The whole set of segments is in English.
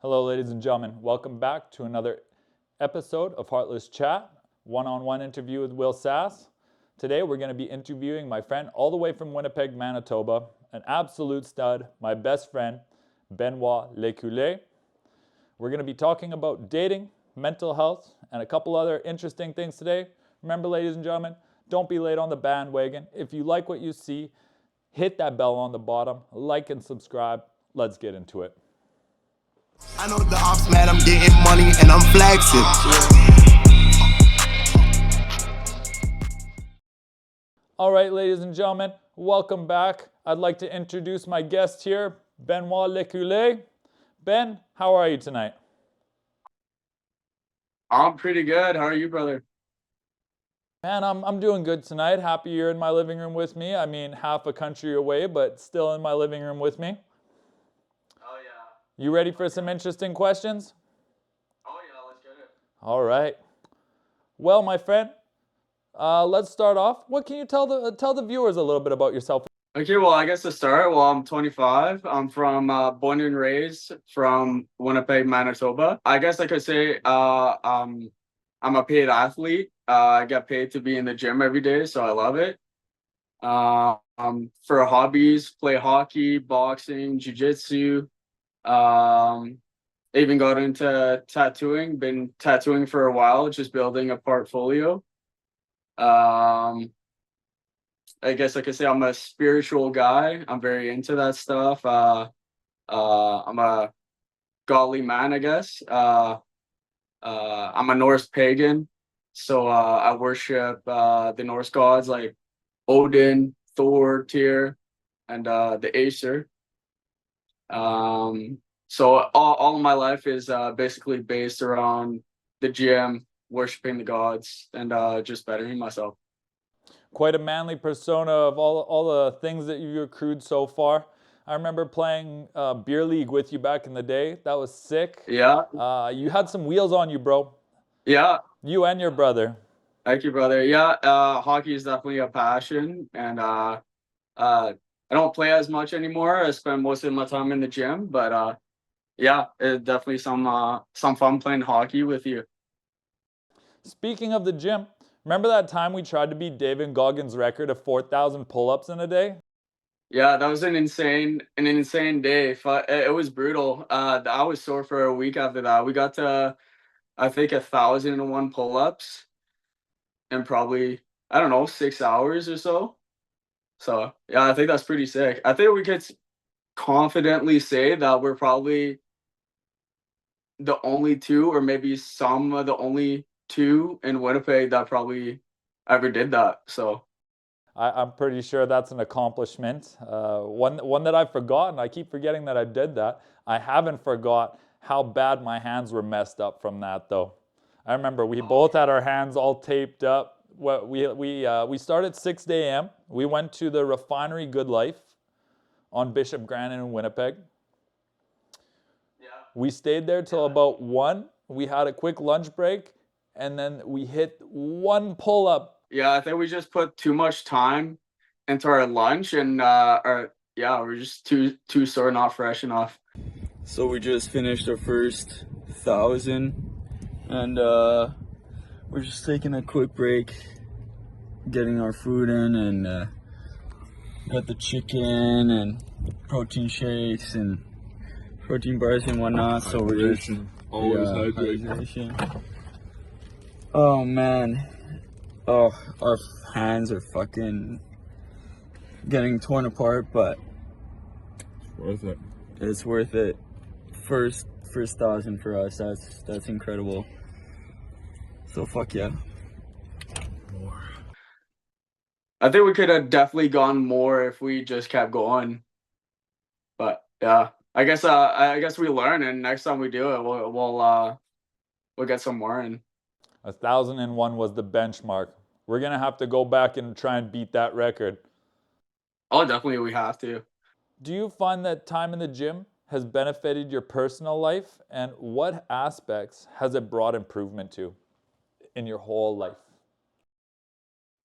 Hello, ladies and gentlemen. Welcome back to another episode of Heartless Chat, one-on-one interview with Will Sass. Today, we're going to be interviewing my friend all the way from Winnipeg, Manitoba, an absolute stud, my best friend, Benoit Lecuyer. We're going to be talking about dating, mental health, and a couple other interesting things today. Remember, ladies and gentlemen, don't be late on the bandwagon. If you like what you see, hit that bell on the bottom, like and subscribe. Let's get into it. I know the ops, man, I'm getting money and I'm flexing. All right, ladies and gentlemen, welcome back. I'd like to introduce my guest here, Benoit Lecuyer. Ben, how are you tonight? I'm pretty good. How are you, brother? Man, I'm doing good tonight. Happy you're in my living room with me. I mean, half a country away, but still in my living room with me. Oh, yeah. You ready for some interesting questions? Oh, yeah, let's get it. All right. Well, my friend, let's start off. What can you tell the viewers a little bit about yourself? Okay, well, I guess to start, I'm 25. I'm from born and raised from Winnipeg, Manitoba. I guess I could say I'm a paid athlete. I get paid to be in the gym every day, so I love it. For hobbies, play hockey, boxing, jiu-jitsu. Even got into tattooing. Been tattooing for a while, just building a portfolio. I guess I could say I'm a spiritual guy. I'm very into that stuff. I'm a godly man, I guess. I'm a Norse pagan, so I worship the Norse gods like Odin, Thor, Tyr, and the Aesir. So all of my life is basically based around the gym, worshiping the gods, and just bettering myself. Quite a manly persona of all the things that you've accrued so far. I remember playing beer league with you back in the day. That was sick. Yeah, You had some wheels on you, bro. yeah. You and your brother. Thank you, brother. Yeah, hockey is definitely a passion, and I don't play as much anymore. I spend most of my time in the gym, but yeah, it's definitely some fun playing hockey with you. Speaking of the gym, remember that time we tried to beat David Goggins' record of 4,000 pull-ups in a day? Yeah, that was an insane day. It was brutal. I was sore for a week after that. We got to, I think, 1,001 pull-ups in probably, I don't know, 6 hours or so. So yeah, I think that's pretty sick. I think we could confidently say that we're probably the only two, or maybe some of the only two in Winnipeg that probably ever did that. So I'm pretty sure that's an accomplishment. One that I've forgotten. I keep forgetting that I did that. I haven't forgot how bad my hands were messed up from that, though. I remember we both had our hands all taped up. We started 6 a.m. We went to the Refinery Good Life on Bishop Grannon in Winnipeg. yeah. We stayed there till about 1. We had a quick lunch break, and then we hit one pull-up. Yeah, I think we just put too much time into our lunch, and we're just too sore, not fresh enough. So we just finished our first 1,000, and we're just taking a quick break, getting our food in, and got the chicken and protein shakes and protein bars and whatnot. So we're just Always hydration. Oh man. Oh, our hands are fucking getting torn apart, but Worth it. it's worth it. First 1,000 for us. That's incredible. So fuck yeah. More. I think we could have definitely gone more if we just kept going. But yeah, I guess we learn, and next time we do it, we'll get some more in. 1,001 was the benchmark. We're going to have to go back and try and beat that record. Oh, definitely we have to. Do you find that time in the gym has benefited your personal life, and what aspects has it brought improvement to in your whole life?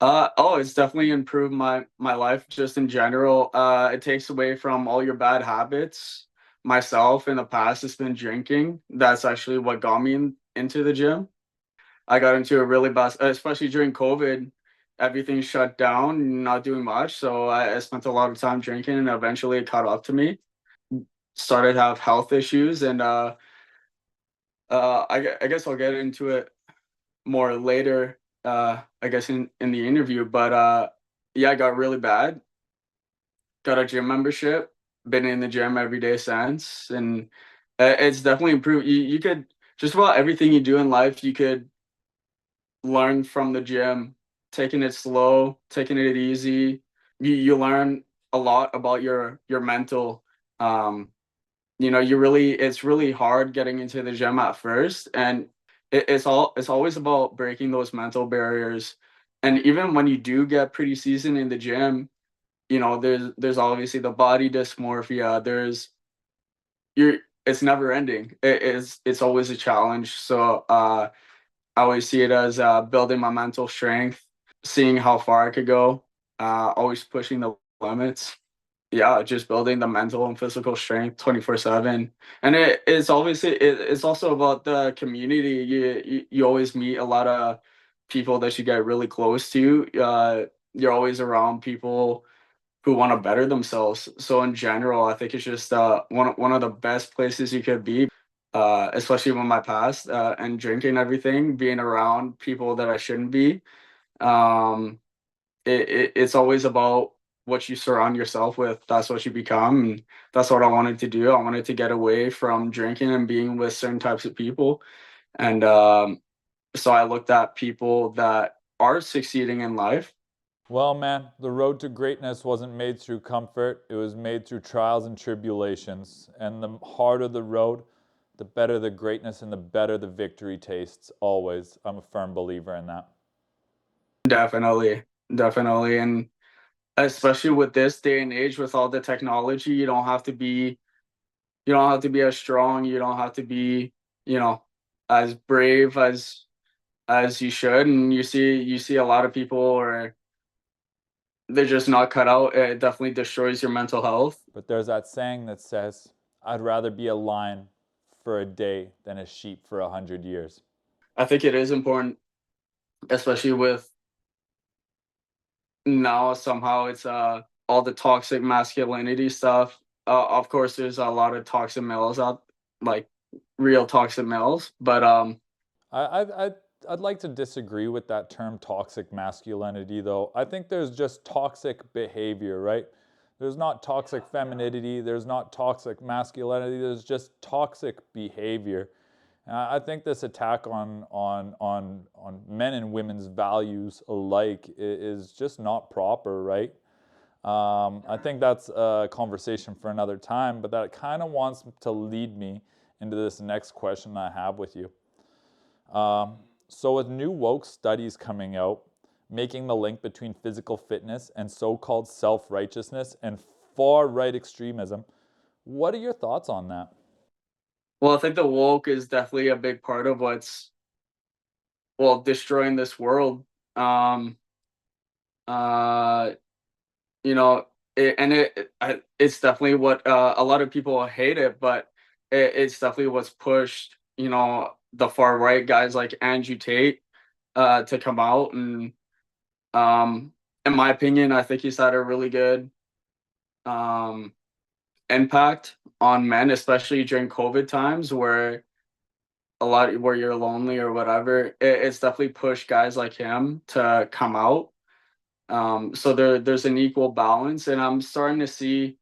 It's definitely improved my life just in general. It takes away from all your bad habits. myself in the past, it's been drinking. That's actually what got me into the gym. I got into a really bad, especially during COVID. Everything shut down, not doing much. So I spent a lot of time drinking, and eventually it caught up to me. Started to have health issues, and I guess I'll get into it more later. I guess in the interview, but yeah, I got really bad. Got a gym membership. Been in the gym every day since, and it's definitely improved. You could just about everything you do in life, you could learn from the gym, taking it slow, taking it easy. You learn a lot about your mental. Um, it's really hard getting into the gym at first, and it's always about breaking those mental barriers. And even when you do get pretty seasoned in the gym, there's obviously the body dysmorphia. You're it's never ending. It's always a challenge. So I always see it as building my mental strength, seeing how far I could go, always pushing the limits. Yeah, just building the mental and physical strength 24/7. And it's also about the community. You always meet a lot of people that you get really close to. You're always around people who want to better themselves. So in general, I think it's just one of the best places you could be, especially with my past and drinking everything, being around people that I shouldn't be. Um, it's always about what you surround yourself with. That's what you become, and that's what I wanted to do. I wanted to get away from drinking and being with certain types of people, and so I looked at people that are succeeding in life. Well, man, the road to greatness wasn't made through comfort. It was made through trials and tribulations. And the harder the road, the better the greatness and the better the victory tastes, always. I'm a firm believer in that. Definitely, definitely, and especially with this day and age, with all the technology, you don't have to be as strong. You don't have to be, you know, as brave as you should. And you see a lot of people, or they're just not cut out. It definitely destroys your mental health. But there's that saying that says, I'd rather be a lion for a day than a sheep for 100 years. I think it is important, especially with now somehow it's all the toxic masculinity stuff. Of course, there's a lot of toxic males out, like real toxic males, but I, I, I'd, I'd like to disagree with that term toxic masculinity, though. I think there's just toxic behavior, right? There's not toxic femininity, there's not toxic masculinity, there's just toxic behavior. I think this attack on men and women's values alike is just not proper, right? I think that's a conversation for another time, but that kind of wants to lead me into this next question I have with you. So with new woke studies coming out, making the link between physical fitness and so-called self-righteousness and far-right extremism, what are your thoughts on that? well, I think the woke is definitely a big part of what's destroying this world. Um, uh, you know, it's definitely what a lot of people hate it, but it's definitely what's pushed, the far right guys like Andrew Tate to come out. And um, in my opinion, I think he's had a really good um, impact on men, especially during COVID times where where you're lonely or whatever. It's definitely pushed guys like him to come out. So there's an equal balance, and I'm starting to see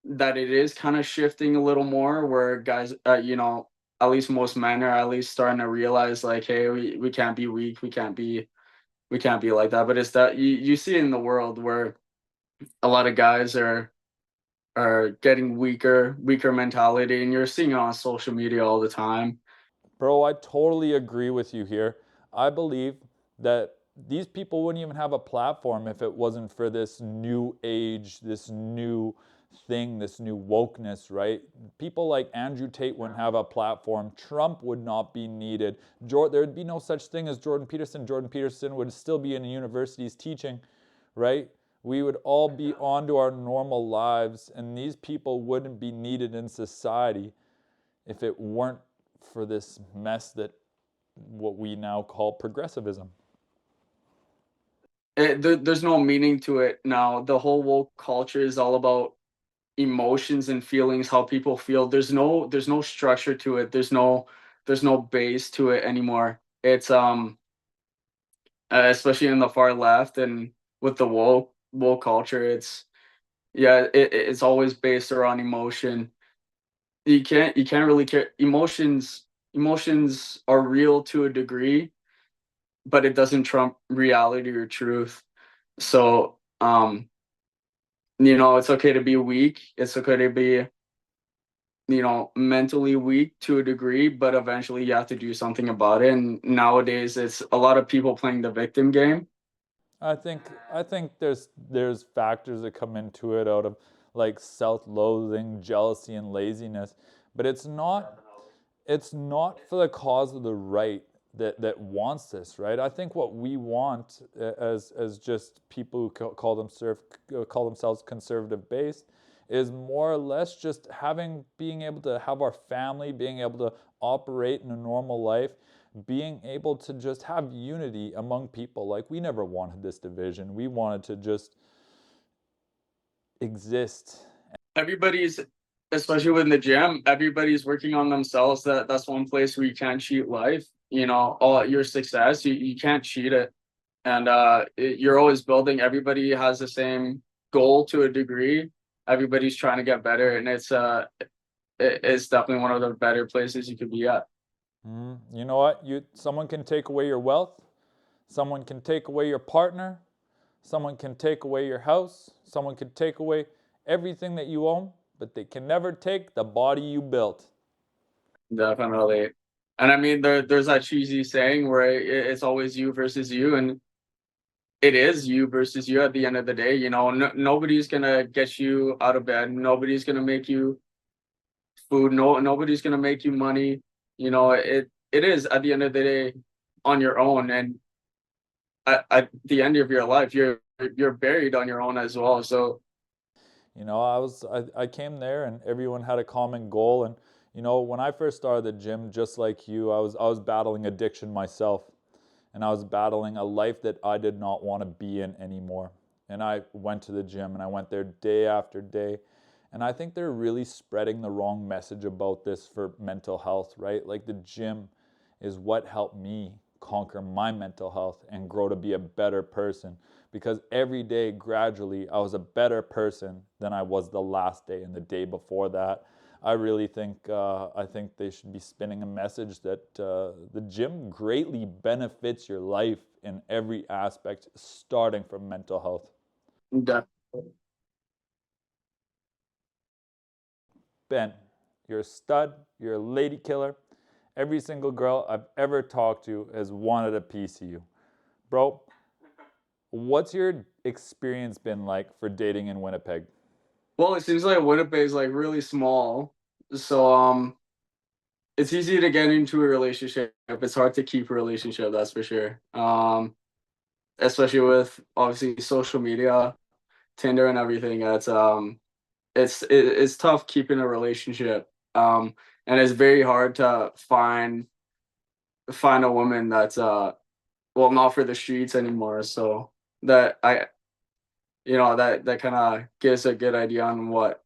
that it is kind of shifting a little more where guys, at least most men are at least starting to realize like, hey, we can't be weak, we can't be like that. But it's that you see it in the world where a lot of guys are getting weaker mentality, and you're seeing it on social media all the time. Bro, I totally agree with you here. I believe that these people wouldn't even have a platform if it wasn't for this new age, this new thing, this new wokeness, right? People like Andrew Tate wouldn't have a platform. Trump would not be needed. There'd be no such thing as Jordan Peterson. Jordan Peterson would still be in the universities teaching, right? we would all be on to our normal lives, and these people wouldn't be needed in society if it weren't for this mess that what we now call progressivism. There's no meaning to it now. The whole woke culture is all about emotions and feelings, how people feel. There's no structure to it. There's no base to it anymore. It's especially in the far left and with the woke culture, it's always based around emotion. You can't really care. Emotions are real to a degree, but it doesn't trump reality or truth. So it's okay to be weak. It's okay to be, mentally weak to a degree, but eventually you have to do something about it. And nowadays, it's a lot of people playing the victim game. I think there's factors that come into it out of like self-loathing, jealousy, and laziness, but it's not for the cause of the right that wants this, right? I think what we want as just people who call themselves conservative based is more or less just being able to have our family, being able to operate in a normal life, being able to just have unity among people. Like, we never wanted this division. We wanted to just exist. Everybody's, especially within the gym, everybody's working on themselves. That's one place where you can't cheat life. All your success, you can't cheat it. And you're always building. Everybody has the same goal to a degree. Everybody's trying to get better, and it's definitely one of the better places you could be at. You know what? Someone can take away your wealth, someone can take away your partner, someone can take away your house, someone can take away everything that you own, but they can never take the body you built. Definitely. And I mean, there's that cheesy saying where it's always you versus you, and it is you versus you at the end of the day. Nobody's gonna get you out of bed. Nobody's gonna make you food. Nobody's gonna make you money. It is at the end of the day on your own, and at the end of your life, you're buried on your own as well. So I came there and everyone had a common goal. And when I first started the gym, just like you, I was battling addiction myself, and I was battling a life that I did not want to be in anymore. And I went to the gym, and I went there day after day. And I think they're really spreading the wrong message about this for mental health, right? Like, the gym is what helped me conquer my mental health and grow to be a better person. Because every day, gradually, I was a better person than I was the last day and the day before that. I really think they should be spinning a message that the gym greatly benefits your life in every aspect, starting from mental health. definitely. Ben, you're a stud, you're a lady killer. Every single girl I've ever talked to has wanted a piece of you. Bro, what's your experience been like for dating in Winnipeg? Well, it seems like Winnipeg is like really small, so it's easy to get into a relationship. It's hard to keep a relationship, that's for sure. Especially with obviously social media, Tinder, and everything. It's tough keeping a relationship. And it's very hard to find a woman that's well, not for the streets anymore. So that I that kind of gives a good idea on what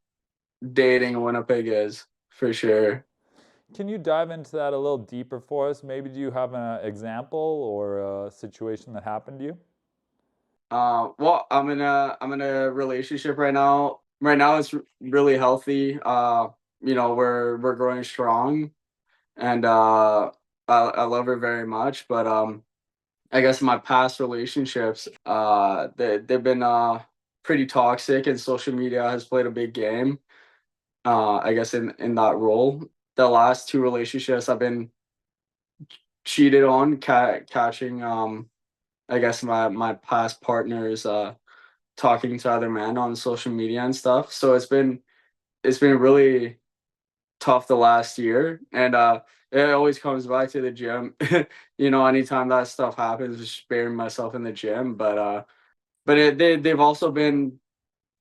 dating in Winnipeg is for sure. Can you dive into that a little deeper for us? Maybe do you have an example or a situation that happened to you? Well, I'm in a relationship right now. Right now, it's really healthy. We're growing strong, and I love her very much. But I guess my past relationships, they've been pretty toxic, and social media has played a big game. I guess in that role, the last two relationships I've been cheated on, catching I guess my past partners talking to other men on social media and stuff. So it's been really tough the last year, and it always comes back to the gym. Anytime that stuff happens, just burying myself in the gym. But but they've also been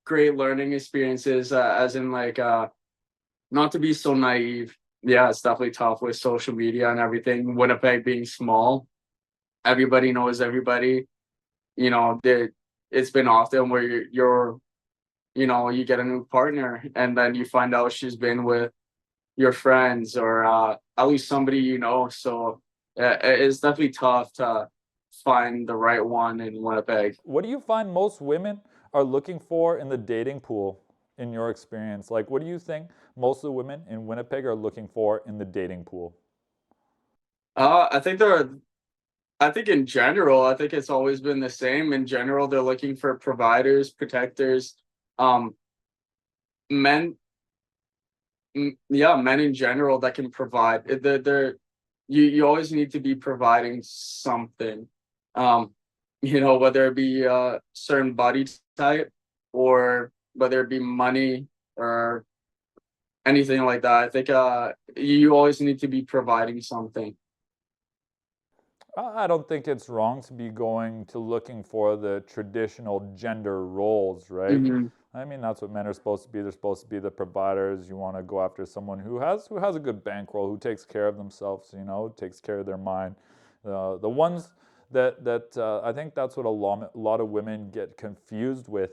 great learning experiences, as in like not to be so naive. Yeah, it's definitely tough with social media and everything. Winnipeg being small, everybody knows everybody. You know, it's been often where you get a new partner and then you find out she's been with your friends or at least somebody you know. So it's definitely tough to find the right one in Winnipeg. What do you find most women are looking for in the dating pool in your experience? Like, what do you think most of the women in Winnipeg are looking for in the dating pool? I think there are. I think in general, I think it's always been the same. In general, they're looking for providers, protectors, um, men. Yeah, men in general that can provide. You always need to be providing something. Um, whether it be a certain body type or whether it be money or anything like that. I think you always need to be providing something. I don't think it's wrong to be going to looking for the traditional gender roles, right? Hmm. I mean, that's what men are supposed to be. They're supposed to be the providers. You want to go after someone who has a good bankroll, who takes care of themselves, takes care of their mind. The ones that I think that's what a lot of women get confused with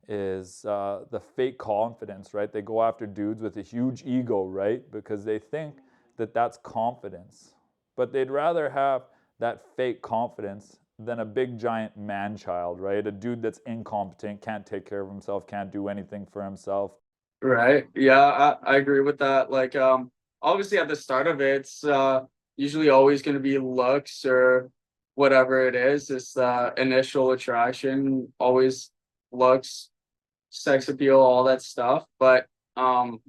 is the fake confidence, right? They go after dudes with a huge ego, right? Because they think that that's confidence. But they'd rather have that fake confidence than a big giant man child, right? A dude that's incompetent, can't take care of himself, can't do anything for himself. Right. Yeah, I agree with that. Like, obviously at the start of it, it's usually always going to be looks or whatever it is. It's the initial attraction, always looks, sex appeal, all that stuff. But um,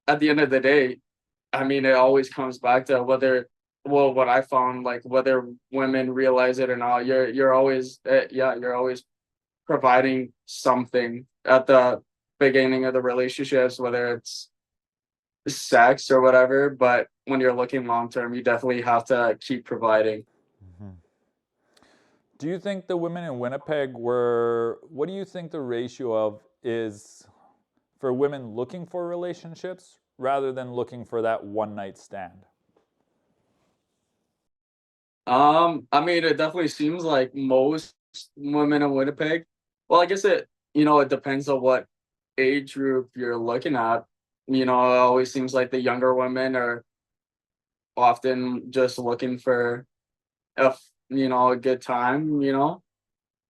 at the end of the day, I mean, it always comes back to what I found, like whether women realize it or not. You're always, you're always providing something at the beginning of the relationships, whether it's sex or whatever. But when you're looking long term, you definitely have to keep providing. Mhm. Do you think the women in Winnipeg what do you think the ratio of is for women looking for relationships rather than looking for that one night stand? I mean, it definitely seems like most women in Winnipeg. Well, I guess it depends on what age group you're looking at. It always seems like the younger women are often just looking for a good time.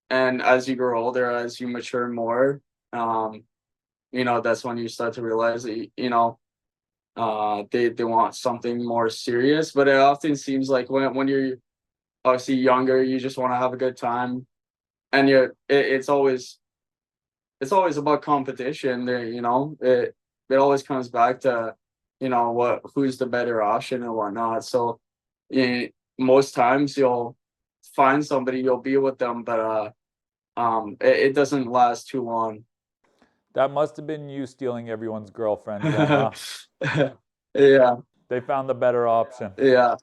And as you grow older, as you mature more, um, that's when you start to realize that they want something more serious. But it often seems like when you're obviously younger, you just want to have a good time, and it's always about competition. There, it always comes back to who's the better option and whatnot. So, most times you'll find somebody, you'll be with them, but it doesn't last too long. That must have been you stealing everyone's girlfriends then, huh? Yeah, They found the better option. yeah.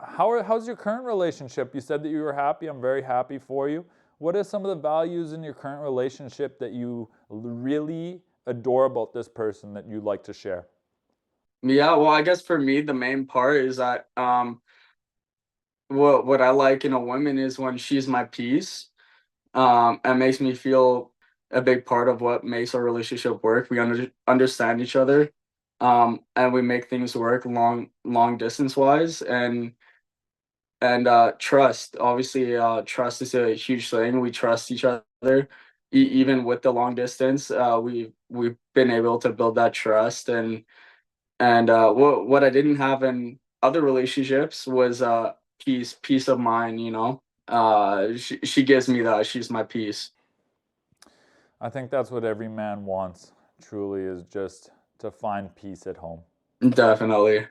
How's your current relationship? You said that you were happy. I'm very happy for you. What are some of the values in your current relationship that you really adore about this person that you'd like to share? Yeah, well, I guess for me, the main part is that what I like in a woman is when she's my piece. And makes me feel a big part of what makes our relationship work. We understand each other, and we make things work long distance wise, and trust. Obviously, trust is a huge thing. We trust each other, even with the long distance. We've been able to build that trust, and what I didn't have in other relationships was peace of mind. She gives me that. She's my peace. I think that's what every man wants, truly, is just to find peace at home. Definitely,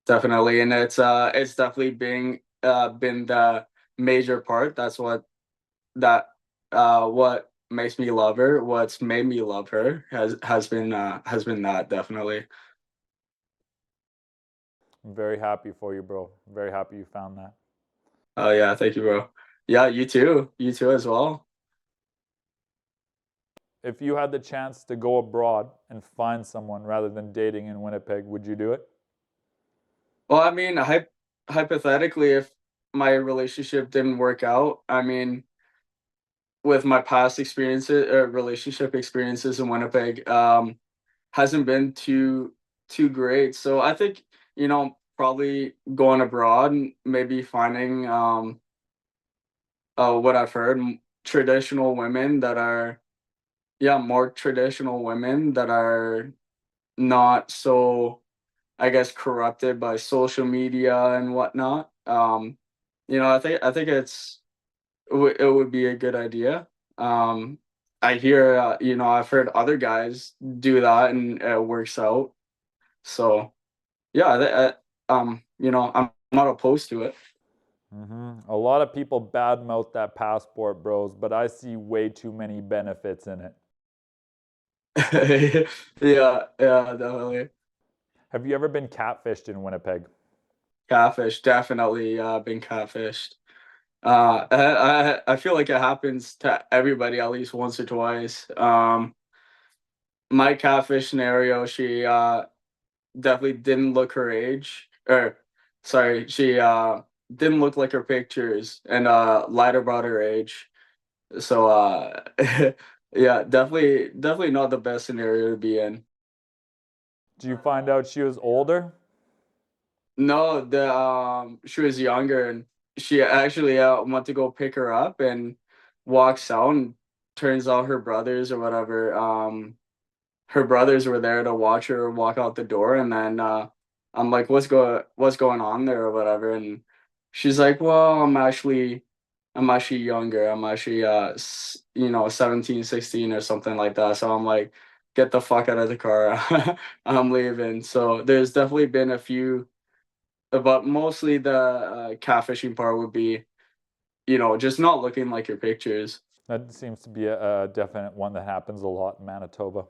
definitely, and it's definitely been the major part. What makes me love her. What's made me love her has been that, definitely. I'm very happy for you, bro. I'm very happy you found that. Oh yeah, thank you, bro. Yeah, you too. You too as well. If you had the chance to go abroad and find someone rather than dating in Winnipeg, would you do it? Well, I mean, hypothetically, if my relationship didn't work out, I mean, with my past experiences, relationship experiences in Winnipeg, hasn't been too great. So I think, probably going abroad, and maybe finding what I've heard, traditional women that are, yeah, more traditional women that are not so, I guess, corrupted by social media and whatnot. I think it would be a good idea. I hear, I've heard other guys do that and it works out. So yeah, I'm not opposed to it. A lot of people badmouth that passport, bros, but I see way too many benefits in it. Yeah, yeah, definitely. Have you ever been catfished in Winnipeg? Catfish, definitely, been catfished. I feel like it happens to everybody at least once or twice. My catfish scenario, she definitely didn't look her age, or sorry, she didn't look like her pictures and lied about her age. So yeah, definitely not the best scenario to be in. Did you find out she was older? No, the she was younger and she actually went to go pick her up and walks out and turns out her brothers or whatever her brothers were there to watch her walk out the door, and then I'm like, what's going on there or whatever, and she's like, well, I'm actually younger. I'm actually 17, 16 or something like that. So I'm like, get the fuck out of the car. I'm leaving. So there's definitely been a few, but mostly the catfishing part would be, just not looking like your pictures. That seems to be a definite one that happens a lot in Manitoba.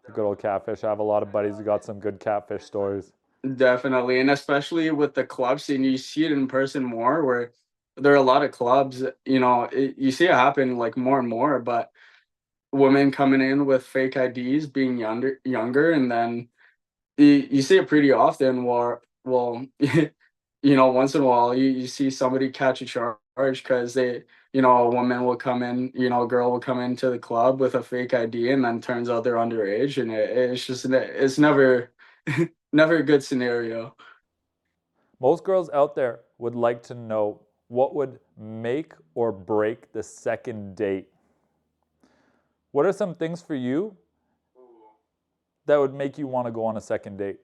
The good old catfish. I have a lot of buddies who got some good catfish stories. Definitely, and especially with the club scene, you see it in person more. Where there are a lot of clubs, you see it happen like more and more. But women coming in with fake IDs, being younger, and then you see it pretty often. Where, well, once in a while, you see somebody catch a charge because a woman will come in, a girl will come into the club with a fake ID, and then turns out they're underage, and it's never never a good scenario. Most girls out there would like to know what would make or break the second date. What are some things for you that would make you want to go on a second date?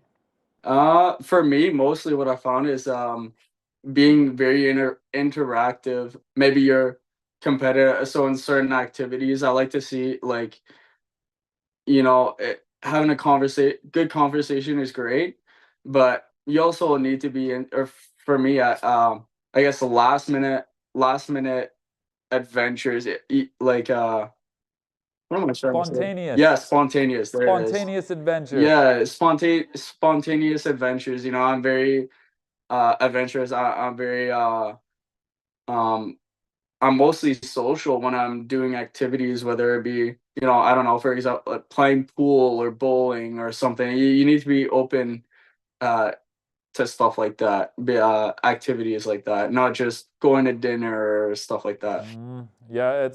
For me, mostly what I found is being very interactive. Maybe you're competitive. So in certain activities, I like to see like, having a good conversation is great, but you also need to be in, or for me, I guess the last minute adventures, like what am I trying to say? Yeah, Spontaneous. spontaneous. There it is. Spontaneous adventures. Yeah, spontaneous adventures. I'm very adventurous. I'm very um I'm mostly social when I'm doing activities, whether it be, I don't know, for example, like playing pool or bowling or something. You need to be open uh to stuff like that, activities like that, not just going to dinner or stuff like that. Yeah,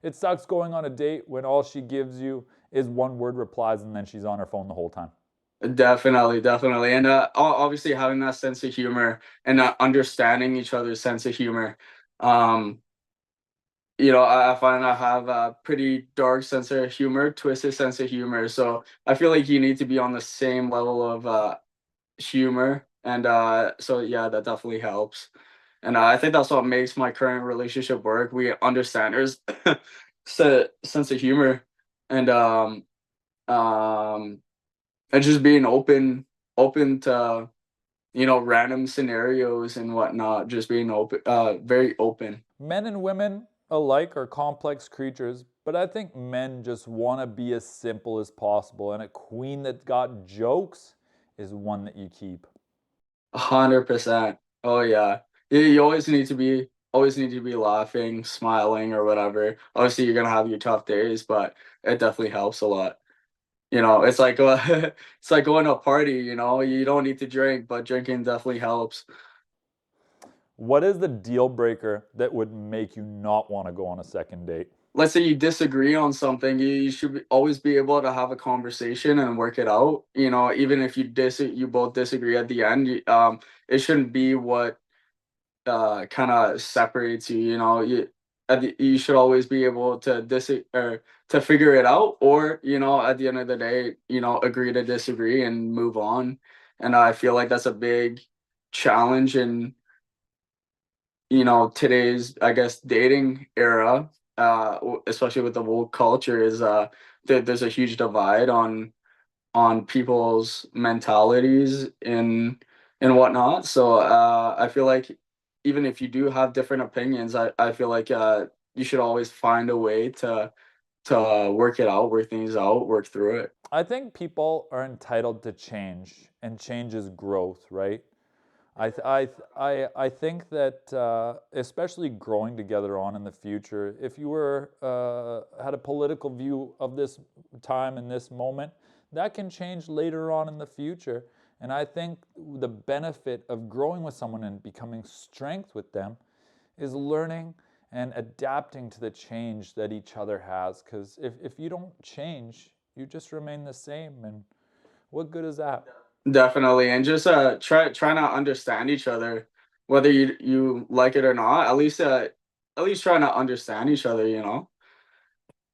it sucks going on a date when all she gives you is one word replies and then she's on her phone the whole time. Definitely, definitely, and obviously having that sense of humor and understanding each other's sense of humor. Um, I find I have a pretty dark sense of humor, twisted sense of humor. So I feel like you need to be on the same level of humor, and so yeah, that definitely helps. And I think that's what makes my current relationship work. We understand there's sense of humor, and um, and just being open to random scenarios and whatnot. Just being open, very open. Men and women alike are complex creatures, but I think men just want to be as simple as possible, and a queen that got jokes is one that you keep. 100%. Oh yeah. You always need to be laughing, smiling, or whatever. Obviously, you're gonna have your tough days, but it definitely helps a lot. You know, it's like it's like going to a party. You know, you don't need to drink, but drinking definitely helps. What is the deal breaker that would make you not want to go on a second date? Let's say you disagree on something, you should always be able to have a conversation and work it out. You know, even if you both disagree at the end, it shouldn't be what kind of separates you. You know, you should always be able to or to figure it out, or you know, at the end of the day, you know, agree to disagree and move on. And I feel like that's a big challenge in, you know, today's, I guess, dating era, especially with the woke culture, is there's a huge divide on people's mentalities and whatnot. So I feel like even if you do have different opinions, I feel like you should always find a way to work it out, work things out, work through it. I think people are entitled to change, and change is growth, right? I think that especially growing together on in the future, if you were had a political view of this time and this moment, that can change later on in the future. And I think the benefit of growing with someone and becoming strength with them is learning and adapting to the change that each other has. Because if you don't change, you just remain the same. And what good is that? Definitely, and just try to understand each other, whether you like it or not. At least try to understand each other, you know,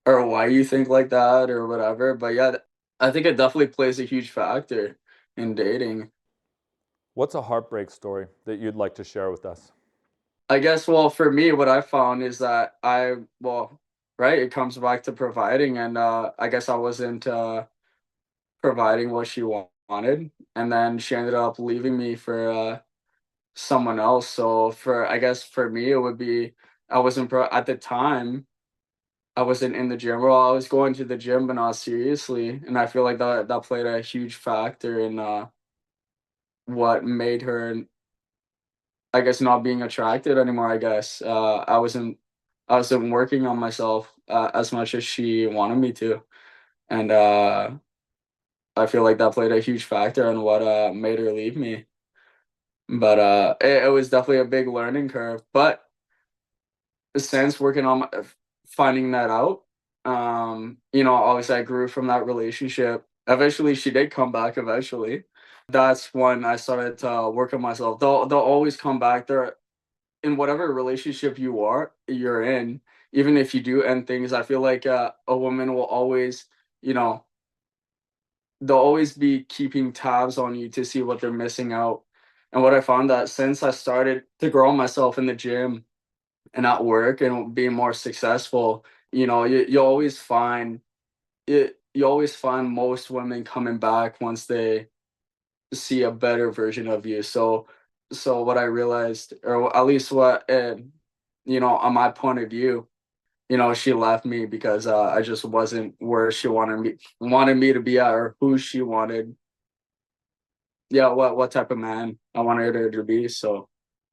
or why you think like that or whatever. But yeah, I think it definitely plays a huge factor in dating. What's a heartbreak story that you'd like to share with us? I guess, well, for me, what I found is that right, it comes back to providing, and I guess I wasn't providing what she wanted, and then she ended up leaving me for someone else. So I guess for me, it would be, I wasn't at the time. I wasn't in the gym. Well, I was going to the gym, but not seriously, and I feel like that played a huge factor in what made her, I guess, not being attracted anymore. I guess I wasn't working on myself as much as she wanted me to, and I feel like that played a huge factor in what made her leave me. But it was definitely a big learning curve. But since working on finding that out, you know, obviously I grew from that relationship. Eventually, she did come back. Eventually, that's when I started to work on myself. They'll always come back. They're in whatever relationship you're in. Even if you do end things, I feel like a woman will always, you know, they'll always be keeping tabs on you to see what they're missing out. And what I found that since I started to grow myself in the gym and at work and being more successful, you know, you always find it. You always find most women coming back once they see a better version of you. So what I realized, or at least what, you know, on my point of view, you know, she left me because I just wasn't where she wanted me to be at, or who she wanted. Yeah, what type of man I wanted her to be. So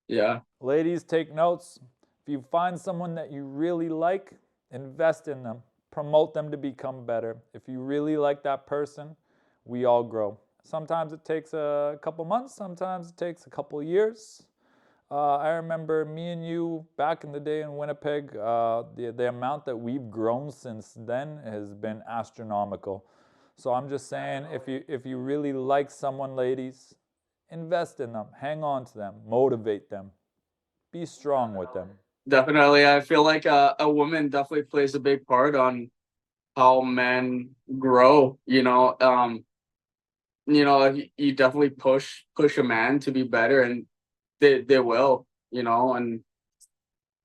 yeah, Ladies, take notes. If you find someone that you really like, invest in them. Promote them to become better. If you really like that person, we all grow. Sometimes it takes a couple months, sometimes it takes a couple years. I remember me and you back in the day in Winnipeg, the amount that we've grown since then has been astronomical. So I'm just saying, if you really like someone, ladies, invest in them, hang on to them, motivate them, be strong with them. definitely. I feel like a woman definitely plays a big part on how men grow. You know, you definitely push a man to be better, and they will. You know, and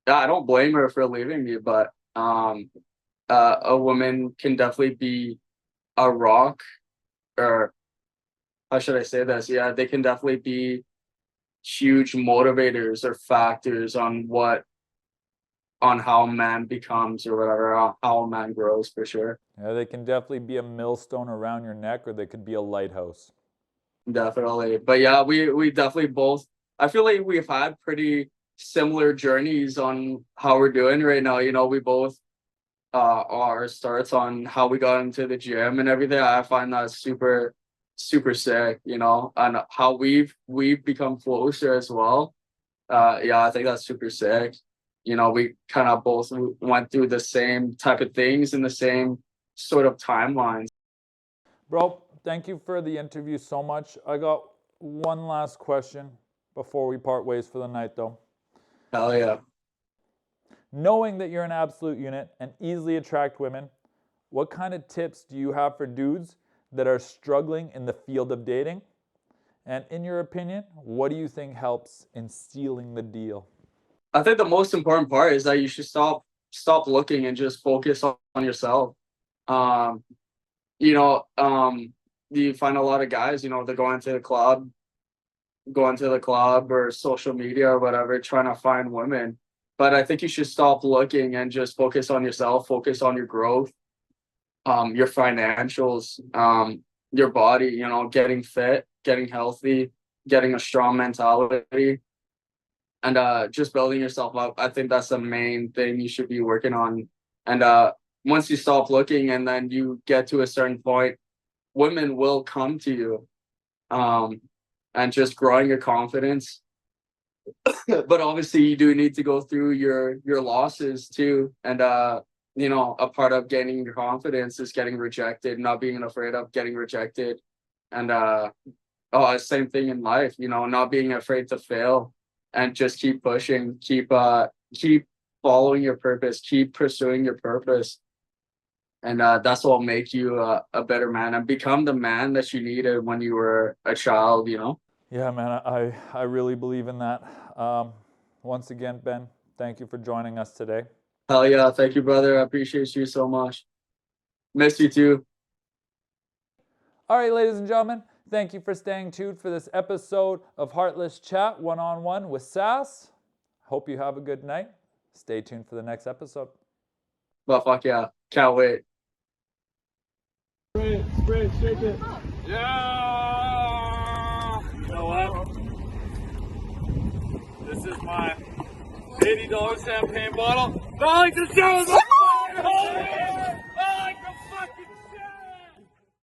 yeah, I don't blame her for leaving me, but a woman can definitely be a rock, or how should I say this? Yeah, they can definitely be huge motivators or factors on how man becomes, or whatever, how a man grows, for sure. Yeah, they can definitely be a millstone around your neck, or they could be a lighthouse. Definitely. But yeah, we definitely both I feel like we've had pretty similar journeys on how we're doing right now. You know, we both our starts on how we got into the gym and everything. I find that super sick, you know, and how we've become closer as well. Yeah, I think that's super sick. You know, we kind of both went through the same type of things in the same sort of timelines. Bro, thank you for the interview so much. I got one last question before we part ways for the night, though. Hell yeah. Knowing that you're an absolute unit and easily attract women, what kind of tips do you have for dudes that are struggling in the field of dating? And in your opinion, what do you think helps in sealing the deal? I think the most important part is that you should stop looking and just focus on yourself. You know, you find a lot of guys, you know, they're going to the club or social media or whatever, trying to find women. But I think you should stop looking and just focus on yourself, focus on your growth, your financials, your body, you know, getting fit, getting healthy, getting a strong mentality, and just building yourself up. I think that's the main thing you should be working on. And once you stop looking and then you get to a certain point, women will come to you. And just growing your confidence. But obviously you do need to go through your losses too. And you know, a part of gaining your confidence is getting rejected, not being afraid of getting rejected. And same thing in life, you know, not being afraid to fail and just keep pushing, keep following your purpose, keep pursuing your purpose. And that's what will make you a better man and become the man that you needed when you were a child, you know? Yeah, man, I really believe in that. Once again, Ben, thank you for joining us today. Hell yeah. Thank you, brother. I appreciate you so much. Miss you too. All right, ladies and gentlemen, thank you for staying tuned for this episode of Heartless Chat one-on-one with Sass. Hope you have a good night. Stay tuned for the next episode. But fuck yeah. Can't wait. Spray it, shake it. Yeah! You know what? This is my $80 champagne bottle. I like to show